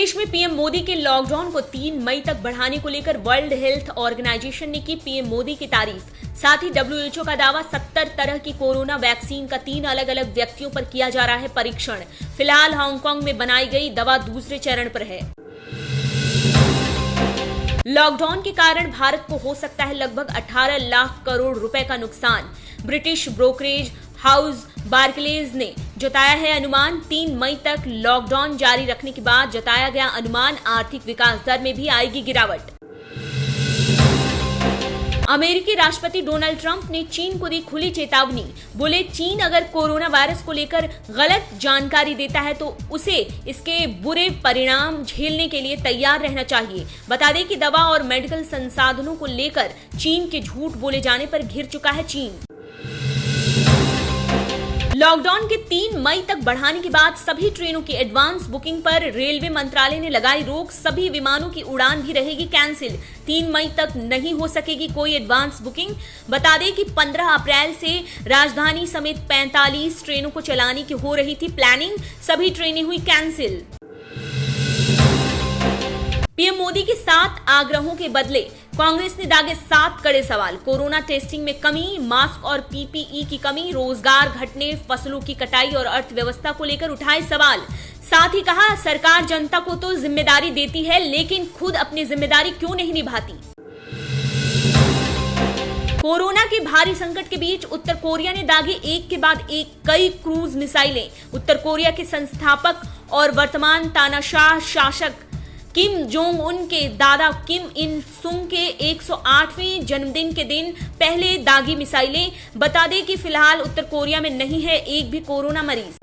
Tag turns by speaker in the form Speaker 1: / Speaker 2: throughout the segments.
Speaker 1: देश में पीएम मोदी के लॉकडाउन को 3 मई तक बढ़ाने को लेकर वर्ल्ड हेल्थ ऑर्गेनाइजेशन ने की पीएम मोदी की तारीफ। साथ ही डब्ल्यूएचओ का दावा 70 तरह की कोरोना वैक्सीन का 3 अलग अलग व्यक्तियों पर किया जा रहा है परीक्षण। फिलहाल हांगकांग में बनाई गई दवा दूसरे चरण पर है। लॉकडाउन के कारण भारत को हो सकता है लगभग 18 लाख करोड़ रुपए का नुकसान। ब्रिटिश ब्रोकरेज हाउस बार्कलेज ने जताया है अनुमान। 3 मई तक लॉकडाउन जारी रखने के बाद जताया गया अनुमान, आर्थिक विकास दर में भी आएगी गिरावट। अमेरिकी राष्ट्रपति डोनाल्ड ट्रंप ने चीन को दी खुली चेतावनी। बोले, चीन अगर कोरोना वायरस को लेकर गलत जानकारी देता है तो उसे इसके बुरे परिणाम झेलने के लिए तैयार रहना चाहिए। बता दें कि दवा और मेडिकल संसाधनों को लेकर चीन के झूठ बोले जाने पर घिर चुका है चीन। लॉकडाउन के 3 मई तक बढ़ाने के बाद सभी ट्रेनों की एडवांस बुकिंग पर रेलवे मंत्रालय ने लगाई रोक। सभी विमानों की उड़ान भी रहेगी कैंसिल। 3 मई तक नहीं हो सकेगी कोई एडवांस बुकिंग। बता दें कि 15 अप्रैल से राजधानी समेत 45 ट्रेनों को चलाने की हो रही थी प्लानिंग। सभी ट्रेनें हुई कैंसिल। पीएम मोदी के 7 आग्रहों के बदले कांग्रेस ने दागे 7 कड़े सवाल। कोरोना टेस्टिंग में कमी, मास्क और पीपीई की कमी, रोजगार घटने, फसलों की कटाई और अर्थव्यवस्था को लेकर उठाए सवाल। साथ ही कहा, सरकार जनता को तो जिम्मेदारी देती है लेकिन खुद अपनी जिम्मेदारी क्यों नहीं निभाती। कोरोना के भारी संकट के बीच उत्तर कोरिया ने दागे एक के बाद एक कई क्रूज मिसाइलें। उत्तर कोरिया के संस्थापक और वर्तमान तानाशाह शासक किम जोंग उन के दादा किम इन सुंग के 108वें जन्मदिन के दिन पहले दागी मिसाइलें। बता दें कि फिलहाल उत्तर कोरिया में नहीं है एक भी कोरोना मरीज।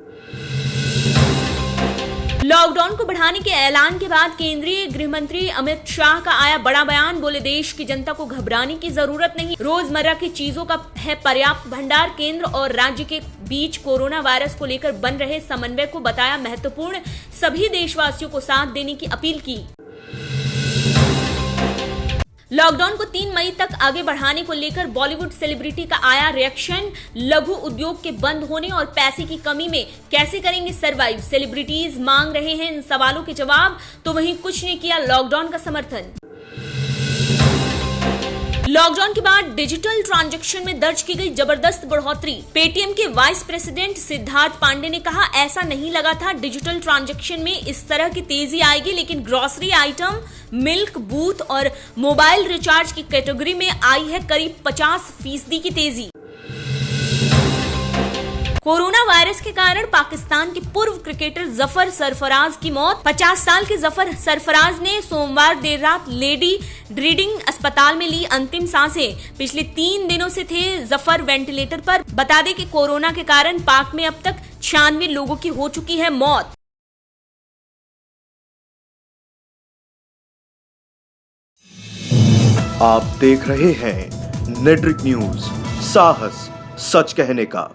Speaker 1: लॉकडाउन को बढ़ाने के ऐलान के बाद केंद्रीय गृह मंत्री अमित शाह का आया बड़ा बयान। बोले, देश की जनता को घबराने की जरूरत नहीं, रोजमर्रा की चीजों का है पर्याप्त भंडार। केंद्र और राज्य के बीच कोरोना वायरस को लेकर बन रहे समन्वय को बताया महत्वपूर्ण। सभी देशवासियों को साथ देने की अपील की। लॉकडाउन को 3 मई तक आगे बढ़ाने को लेकर बॉलीवुड सेलिब्रिटी का आया रिएक्शन। लघु उद्योग के बंद होने और पैसे की कमी में कैसे करेंगे सरवाइव, सेलिब्रिटीज मांग रहे हैं इन सवालों के जवाब। तो वहीं कुछ ने किया लॉकडाउन का समर्थन। लॉकडाउन के बाद डिजिटल ट्रांजैक्शन में दर्ज की गई जबरदस्त बढ़ोतरी। पेटीएम के वाइस प्रेसिडेंट सिद्धार्थ पांडे ने कहा, ऐसा नहीं लगा था डिजिटल ट्रांजैक्शन में इस तरह की तेजी आएगी, लेकिन ग्रोसरी आइटम, मिल्क, बूथ और मोबाइल रिचार्ज की कैटेगरी में आई है करीब 50% की तेजी। कोरोना वायरस के कारण पाकिस्तान के पूर्व क्रिकेटर जफर सरफराज की मौत। 50 साल के जफर सरफराज ने सोमवार देर रात लेडी रीडिंग अस्पताल में ली अंतिम सांसें। पिछले 3 दिनों से थे जफर वेंटिलेटर पर। बता दें कि कोरोना के कारण पाक में अब तक 96 लोगों की हो चुकी है मौत।
Speaker 2: आप देख रहे हैं नेटरिक न्यूज, साहस सच कहने का।